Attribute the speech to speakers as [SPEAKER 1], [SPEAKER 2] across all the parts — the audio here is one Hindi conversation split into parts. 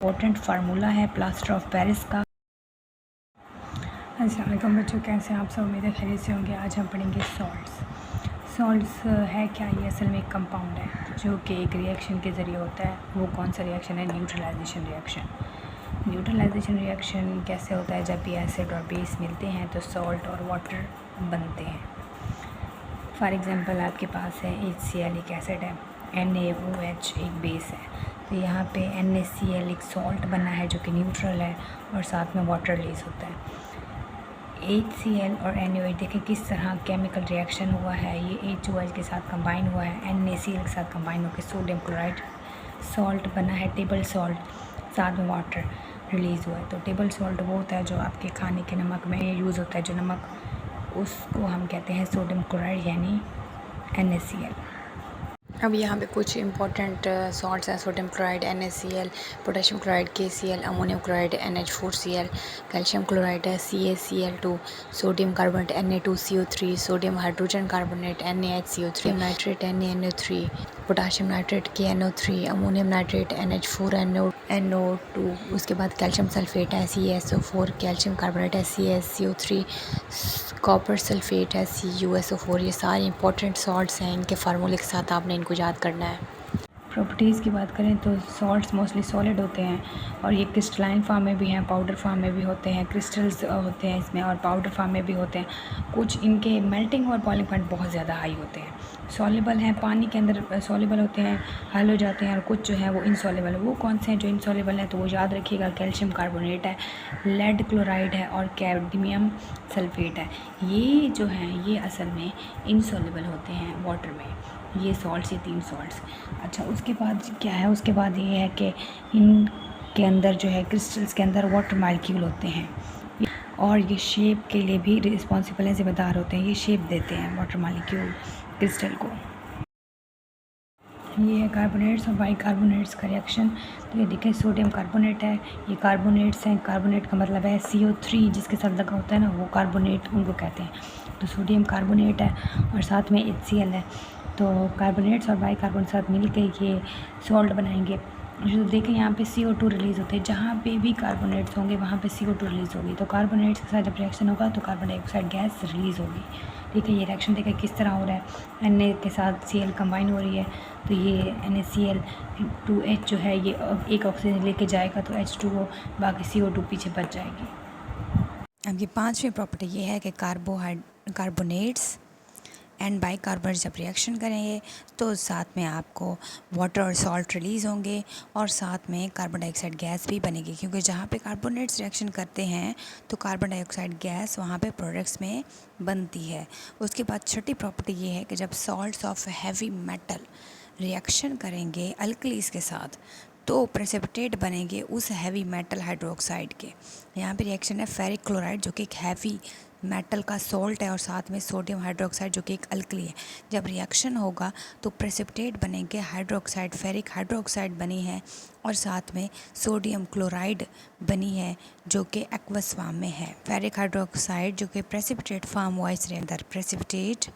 [SPEAKER 1] इम्पोर्टेंट फार्मूला है प्लास्टर ऑफ पेरिस का। अस्सलाम वालेकुम बच्चों, कैसे हैं आप सब? उम्मीद है खैरियत से होंगे। आज हम पढ़ेंगे सॉल्ट्स है क्या? ये असल में एक कंपाउंड है जो कि एक रिएक्शन के ज़रिए होता है। वो कौन सा रिएक्शन है? Neutralisation reaction. न्यूट्रलाइजेशन रिएक्शन कैसे होता है? जब भी एसिड और बेस मिलते हैं तो सॉल्ट और वाटर बनते हैं। फॉर एग्ज़ाम्पल आपके पास है HCl एक एसिड है, NaOH एक बेस है, तो यहाँ पे NaCl एक सॉल्ट बना है जो कि न्यूट्रल है और साथ में वाटर रिलीज़ होता है। HCl और NaOH देखें किस तरह केमिकल रिएक्शन हुआ है। ये H2O के साथ कंबाइन हुआ है, NaCl के साथ कंबाइन होकर सोडियम क्लोराइड सॉल्ट बना है, टेबल सॉल्ट, साथ में वाटर रिलीज़ हुआ है। तो टेबल सॉल्ट वो होता है जो आपके खाने के नमक में यूज़ होता है, जो नमक, उसको हम कहते हैं सोडियम क्लोराइड यानी NaCl। अब यहाँ पे कुछ इंपॉर्टेंट सॉल्ट्स हैं: sodium chloride NaCl, potassium chloride KCl, ammonium chloride NH4Cl, calcium chloride है CaCl2, sodium carbonate Na2CO3, sodium hydrogen carbonate NaHCO3, nitrate NaNO3, potassium nitrate KNO3, ammonium nitrate NH4NO2, उसके बाद कैल्शियम सल्फेट है CaSO4, कैल्शियम कार्बोनेट है CaSCO3, कॉपर सल्फेट है CuSO4। ये सारे इंपॉर्टेंट सॉल्ट्स हैं। इनके फार्मूले के साथ आपने इनको याद करना है। प्रॉपर्टीज़ की बात करें तो सॉल्ट्स मोस्टली सॉलिड होते हैं और ये क्रिस्टलाइन फॉर्म में भी हैं, पाउडर फॉर्म में भी होते हैं, क्रिस्टल्स होते हैं इसमें और पाउडर फॉर्म में भी होते हैं। कुछ इनके मेल्टिंग और बॉइलिंग पॉइंट बहुत ज़्यादा हाई होते हैं। सॉल्युबल हैं, पानी के अंदर सॉल्युबल होते हैं, हल हो जाते हैं, और कुछ जो है वो इनसॉल्युबल है। वो कौन से हैं जो इनसॉल्युबल हैं? तो वो याद रखिएगा, कैल्शियम कार्बोनेट है, लेड क्लोराइड है और कैडमियम सल्फेट है। ये जो हैं ये असल में इनसॉल्युबल होते हैं वाटर में। ये सॉल्ट्स, ये 3 सॉल्ट्स। अच्छा, उसके बाद क्या है? उसके बाद ये है कि इनके अंदर जो है क्रिस्टल्स के अंदर वाटर मॉलिक्यूल होते हैं और ये शेप के लिए भी रिस्पॉन्सिबल हैं, ज़िम्मेदार होते हैं। ये शेप देते हैं वाटर मॉलिक्यूल क्रिस्टल को। ये है कार्बोनेट्स और बाइकार्बोनेट्स का रिएक्शन। तो ये देखिए सोडियम कार्बोनेट है, ये कार्बोनेट्स हैं। कार्बोनेट का मतलब है CO3 जिसके साथ लगा होता है ना, वो कार्बोनेट उनको कहते हैं। तो सोडियम कार्बोनेट है और साथ में HCl है। तो कार्बोनेट्स और बाइकार्बोनेट साथ मिल के ये सॉल्ट बनाएंगे। जो देखें यहाँ पे CO2 रिलीज़ होते हैं, जहाँ पे भी कार्बोनेट्स होंगे वहाँ पे CO2 रिलीज़ होगी। तो कार्बोनेट्स के साथ जब रिएक्शन होगा तो कार्बन डाइऑक्साइड गैस रिलीज़ होगी। ठीक है, ये रिएक्शन देखें किस तरह हो रहा है। Na के साथ Cl कंबाइन हो रही है, तो ये NaCl2H जो है ये एक ऑक्सीजन लेके जाएगा तो H2O, बाकी CO2 पीछे बच जाएगी। अब ये 5वीं प्रॉपर्टी ये है कि कार्बोनेट्स एंड बाइकार्बोनेट्स जब रिएक्शन करेंगे तो साथ में आपको वाटर और सॉल्ट रिलीज़ होंगे और साथ में कार्बन डाइऑक्साइड गैस भी बनेगी, क्योंकि जहाँ पे कार्बोनेट्स रिएक्शन करते हैं तो कार्बन डाइऑक्साइड गैस वहाँ पे प्रोडक्ट्स में बनती है। उसके बाद छठी प्रॉपर्टी ये है कि जब salts of heavy metal reaction करेंगे अल्कलीज के साथ तो प्रेसिपिटेट बनेंगे उस हैवी मेटल हाइड्रोक्साइड के। यहाँ पे रिएक्शन है फेरिक क्लोराइड जो कि एक हैवी मेटल का सॉल्ट है और साथ में सोडियम हाइड्रोक्साइड जो कि एक अल्कली है। जब रिएक्शन होगा तो प्रेसिपिटेट बनेंगे हाइड्रोक्साइड, फेरिक हाइड्रोक्साइड बनी है और साथ में सोडियम क्लोराइड बनी है जो कि एक्वस फॉर्म में है। फेरिक हाइड्रोक्साइड जो कि प्रेसिपिटेट फॉर्म हुआ इसके अंदर, प्रेसिपिटेट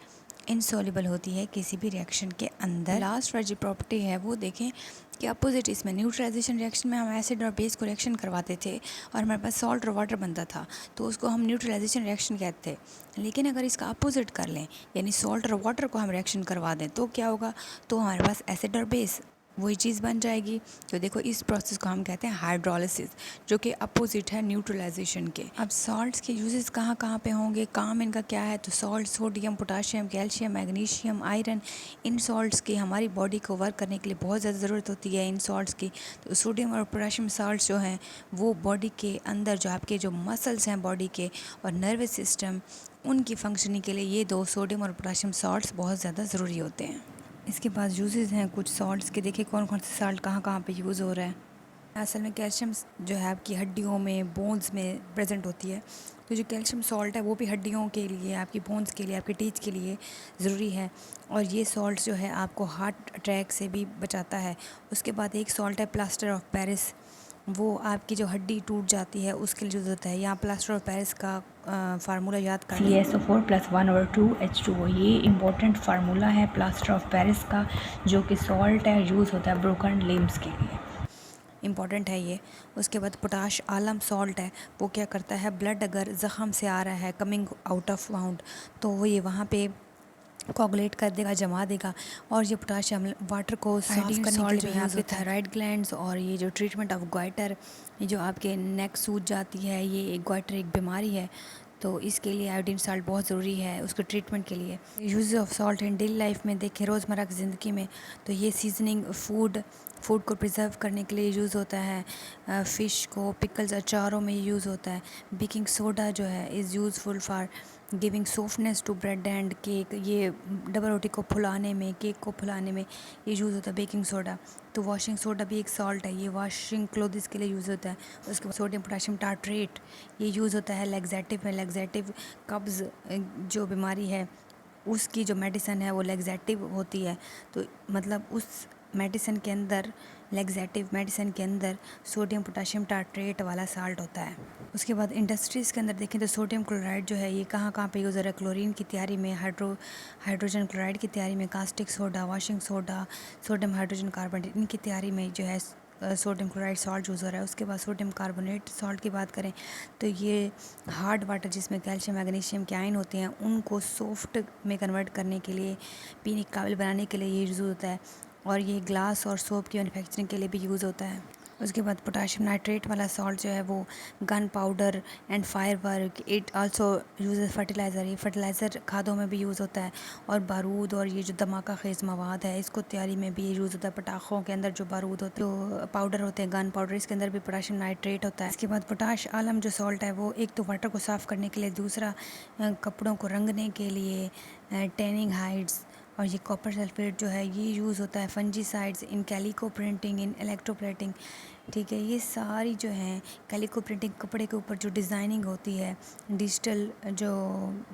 [SPEAKER 1] इनसॉल्युबल होती है किसी भी रिएक्शन के अंदर। लास्ट वाली प्रॉपर्टी है वो देखें कि अपोजिट इसमें न्यूट्रलाइजेशन रिएक्शन में हम एसिड और बेस को रिएक्शन करवाते थे और हमारे पास सॉल्ट और वाटर बनता था, तो उसको हम न्यूट्रलाइजेशन रिएक्शन कहते थे। लेकिन अगर इसका अपोजिट कर लें यानी सॉल्ट और वाटर को हम रिएक्शन करवा दें तो क्या होगा? तो हमारे पास एसिड और बेस वही चीज़ बन जाएगी। तो देखो इस प्रोसेस को हम कहते हैं हाइड्रोलिसिस, जो कि अपोजिट है न्यूट्रलाइजेशन के। अब सॉल्ट्स के यूजेस कहाँ कहाँ पे होंगे, काम इनका क्या है? तो salt sodium, potassium, calcium, magnesium, iron, इन सॉल्ट्स की हमारी बॉडी को वर्क करने के लिए बहुत ज़्यादा ज़रूरत होती है इन सॉल्ट्स की। तो सोडियम और पोटाशियम सॉल्ट्स जो हैं वो बॉडी के अंदर जो आपके जो मसल्स हैं बॉडी के और नर्वस सिस्टम, उनकी फंक्शनिंग के लिए ये 2 सोडियम और पोटाशियम सॉल्ट्स बहुत ज़्यादा ज़रूरी होते हैं। इसके बाद यूजेस हैं कुछ सॉल्ट्स के, देखिए कौन कौन से सॉल्ट कहाँ कहाँ पे यूज़ हो रहा है। असल में कैल्शियम जो है आपकी हड्डियों में, बोन्स में प्रेजेंट होती है। तो जो कैल्शियम सॉल्ट है वो भी हड्डियों के लिए, आपकी बोन्स के लिए, आपके टीथ के लिए ज़रूरी है। और ये सॉल्ट जो है आपको हार्ट अटैक से भी बचाता है। उसके बाद एक सॉल्ट है प्लास्टर ऑफ पेरिस, वो आपकी जो हड्डी टूट जाती है उसके लिए यूज़ होता है। यहाँ प्लास्टर ऑफ पेरिस का फार्मूला याद कर CaSO4 + 1/2 H2O। ये इम्पोर्टेंट फार्मूला है प्लास्टर ऑफ पेरिस का, जो कि सॉल्ट है, यूज़ होता है ब्रोकन लिम्स के लिए। इम्पॉर्टेंट है ये। उसके बाद पोटाश आलम सॉल्ट है, वो क्या करता है, ब्लड अगर ज़ख़म से आ रहा है कमिंग आउट ऑफ वाउंड, तो वो ये वहाँ पे कोगुलेट कर देगा, जमा देगा। और ये पोटाशियम वाटर को साफ करने के लिए भी यूज़ होता है। थायराइड ग्लैंड्स और ये जो ट्रीटमेंट ऑफ ग्वाइटर, ये जो आपके नेक सूज जाती है, ये एक ग्वाइटर एक बीमारी है, तो इसके लिए आयोडीन साल्ट बहुत ज़रूरी है उसके ट्रीटमेंट के लिए। Use of salt in daily life में देखें, रोज़मर्रा की ज़िंदगी में, तो ये सीजनिंग फूड को प्रिजर्व करने के लिए यूज़ होता है। फ़िश को पिकल्स अचारों में यूज़ होता है। बेकिंग सोडा जो है is useful for giving softness to bread and cake, ये डबल रोटी को फुलाने में, केक को फुलाने में ये यूज़ होता है बेकिंग सोडा। तो वॉशिंग सोडा भी एक सॉल्ट है, ये वॉशिंग क्लोथ्स के लिए यूज़ होता है। उसके बाद सोडियम पोटाशियम टार्ट्रेट, ये यूज़ होता है लैक्सेटिव में। लैक्सेटिव कब्ज़ जो बीमारी है उसकी जो मेडिसिन है वो लैक्सेटिव होती है, तो मतलब उस मेडिसिन के अंदर, लैक्सेटिव मेडिसिन के अंदर सोडियम पोटाशियम टार्ट्रेट वाला साल्ट होता है। उसके बाद इंडस्ट्रीज़ के अंदर देखें तो सोडियम क्लोराइड जो है ये कहाँ कहाँ पे यूज़ हो रहा है, क्लोरीन की तैयारी में, हाइड्रोजन क्लोराइड की तैयारी में, caustic soda, washing soda, sodium hydrogen carbonate, इनकी तैयारी में जो है सोडियम क्लोराइड सॉल्ट यूज़ हो रहा है। उसके बाद सोडियम कार्बोनेट सॉल्ट की बात करें तो ये हार्ड वाटर जिसमें कैल्शियम मैग्नीशियम के आयन होते हैं उनको सॉफ्ट में कन्वर्ट करने के लिए, पीने के काबिल बनाने के लिए ये यूज़ होता है। और ये ग्लास और सोप की मैन्युफैक्चरिंग के लिए भी यूज़ होता है। उसके बाद पोटाशियम नाइट्रेट वाला सॉल्ट जो है वो gun powder and fire work, it also use fertiliser, ये फर्टिलाइज़र खादों में भी यूज़ होता है। और बारूद और ये जो धमाका खेज़ मवाद है इसको तैयारी में भी ये यूज़ होता है। पटाखों के अंदर जो बारूद होते हैं, जो पाउडर होते हैं, गन पाउडर, इसके अंदर भी पोटाशियम नाइट्रेट होता है। इसके बाद पोटाश आलम जो सॉल्ट है वो एक तो वाटर को साफ़ करने के लिए, दूसरा कपड़ों को रंगने के लिए, टैनिंग हाइड्स, और ये कॉपर सल्फेट जो है ये यूज़ होता है fungicides in calico printing, in electroplating. ठीक है, ये सारी जो हैं कैलिको प्रिंटिंग, कपड़े के ऊपर जो डिज़ाइनिंग होती है, डिजिटल जो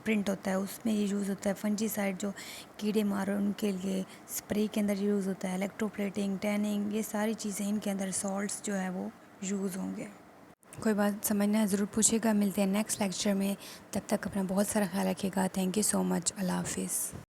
[SPEAKER 1] प्रिंट होता है उसमें ये यूज़ होता है। फंजीसाइड जो कीड़े मारो उनके लिए स्प्रे के अंदर यूज़ होता है। इलेक्ट्रोप्लेटिंग, टैनिंग, ये सारी चीज़ें इनके अंदर सॉल्ट्स जो है वो यूज़ होंगे। कोई बात समझना है ज़रूर पूछेगा। मिलते हैं नेक्स्ट लेक्चर में, तब तक अपना बहुत सारा ख्याल रखिएगा। Thank you so much. अल्लाह हाफिज़।